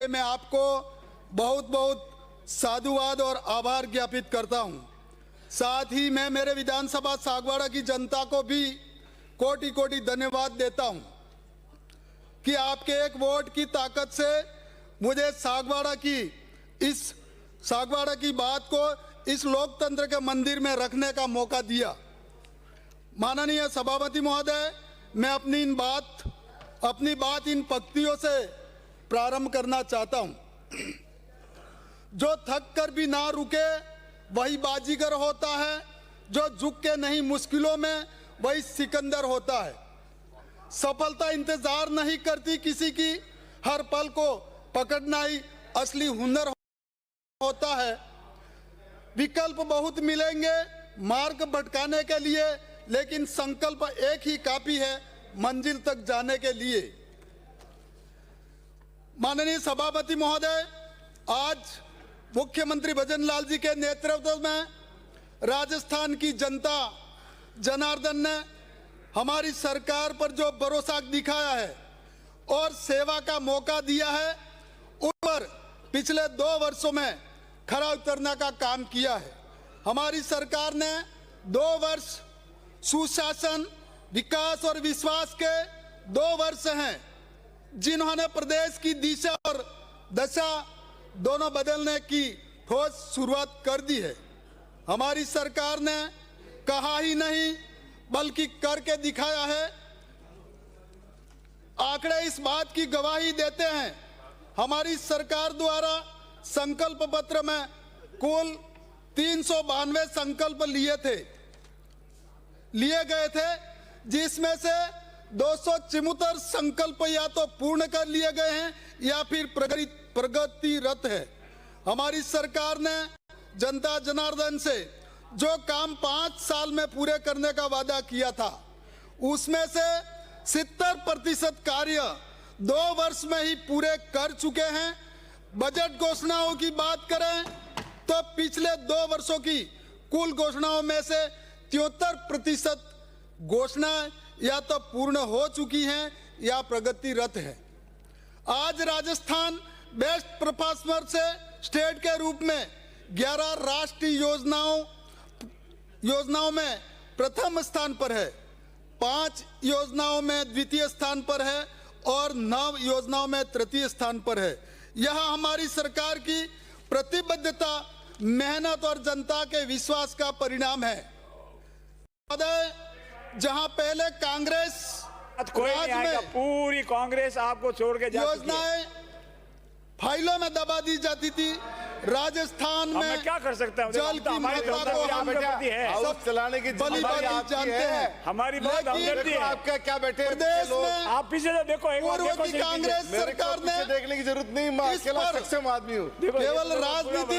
मैं आपको बहुत बहुत साधुवाद और आभार ज्ञापित करता हूं। साथ ही मैं मेरे विधानसभा सागवाड़ा की जनता को भी कोटि कोटि धन्यवाद देता हूं कि आपके एक वोट की ताकत से मुझे सागवाड़ा की बात को इस लोकतंत्र के मंदिर में रखने का मौका दिया। माननीय सभापति महोदय, मैं अपनी बात इन पंक्तियों से प्रारंभ करना चाहता हूं। जो थक कर भी ना रुके वही बाजीगर होता है, जो झुक के नहीं मुश्किलों में वही सिकंदर होता है। सफलता इंतजार नहीं करती किसी की, हर पल को पकड़ना ही असली हुनर होता है। विकल्प बहुत मिलेंगे मार्ग भटकाने के लिए, लेकिन संकल्प एक ही काफी है मंजिल तक जाने के लिए। माननीय सभापति महोदय, आज मुख्यमंत्री भजन लाल जी के नेतृत्व में राजस्थान की जनता जनार्दन ने हमारी सरकार पर जो भरोसा दिखाया है और सेवा का मौका दिया है, उन पर पिछले 2 वर्षों में खरा उतरने का काम किया है। हमारी सरकार ने 2 वर्ष सुशासन, विकास और विश्वास के 2 वर्ष हैं, जिन्होंने प्रदेश की दिशा और दशा दोनों बदलने की ठोस शुरुआत कर दी है। हमारी सरकार ने कहा ही नहीं बल्कि करके दिखाया है। आंकड़े इस बात की गवाही देते हैं। हमारी सरकार द्वारा संकल्प पत्र में कुल 392 संकल्प लिए गए थे, जिसमें से 274 संकल्प या तो पूर्ण कर लिए गए हैं या फिर प्रगतिरत है। हमारी सरकार ने जनता जनार्दन से जो काम 5 साल में पूरे करने का वादा किया था, उसमें से 70% कार्य 2 वर्ष में ही पूरे कर चुके हैं। बजट घोषणाओं की बात करें तो पिछले 2 वर्षों की कुल घोषणाओं में से 73% घोषणाएं या तो पूर्ण हो चुकी हैं या प्रगतिरत है। आज राजस्थान बेस्ट परफॉर्मर से स्टेट के रूप में 11 राष्ट्रीय योजनाओं में प्रथम स्थान पर है, 5 योजनाओं में द्वितीय स्थान पर है और 9 योजनाओं में तृतीय स्थान पर है। यह हमारी सरकार की प्रतिबद्धता, मेहनत और जनता के विश्वास का परिणाम है। जहां पहले कांग्रेस राज में पूरी कांग्रेस आपको छोड़ के योजनाएं फाइलों में दबा दी जाती थी, राजस्थान में क्या कर सकते हैं? जल की महत्ता को हम सब चलाने की जिम्मेदारी जानते हैं। हमारी बात हमदर्दी है। आपका क्या बैठे प्रदेश में आप पीछे से देखो, एक बार देखो, कांग्रेस सरकार ने देखने की जरूरत नहीं, मैं अकेला सक्षम आदमी हूँ। केवल राजनीति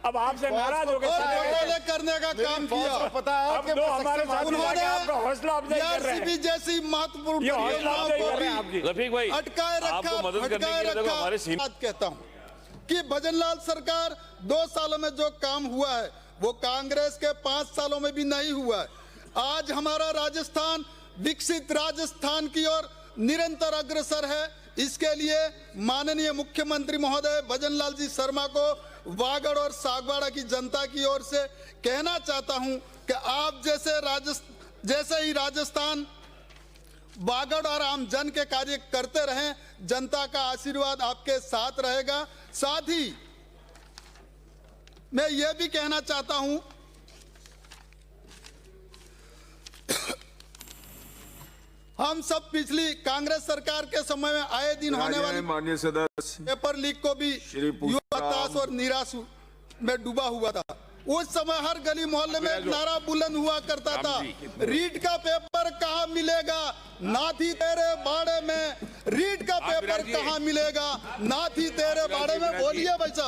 अब आपसे नाराज हो गए करने का काम किया। पता है अब हमारे उन्होंने आपका हौसला अफजाई कर रहे हैं। जैसी महत्वपूर्ण योजनाओं को रफीक भाई अटकाए रखा। कहता हूँ कि भजनलाल सरकार 2 सालों में जो काम हुआ है वो कांग्रेस के 5 सालों में भी नहीं हुआ है। आज हमारा राजस्थान विकसित राजस्थान की ओर निरंतर अग्रसर है। इसके लिए माननीय मुख्यमंत्री महोदय भजनलाल जी शर्मा को वागड़ और सागवाड़ा की जनता की ओर से कहना चाहता हूं कि आप जैसे ही राजस्थान वागड़ और आम जन के कार्य करते रहें, जनता का आशीर्वाद आपके साथ रहेगा। साथ ही मैं यह भी कहना चाहता हूं हम सब पिछली कांग्रेस सरकार के समय में आए दिन होने वाली माननीय सदस्य पेपर लीक को भी हताश और निराश में डूबा हुआ था। उस समय हर गली मोहल्ले में एक नारा बुलंद हुआ करता था, रीट का पेपर कहाँ मिलेगा, नाथी तेरे बाड़े में। रीट का पेपर कहाँ मिलेगा, नाथी तेरे बाड़े में। बोलिए भाई साहब।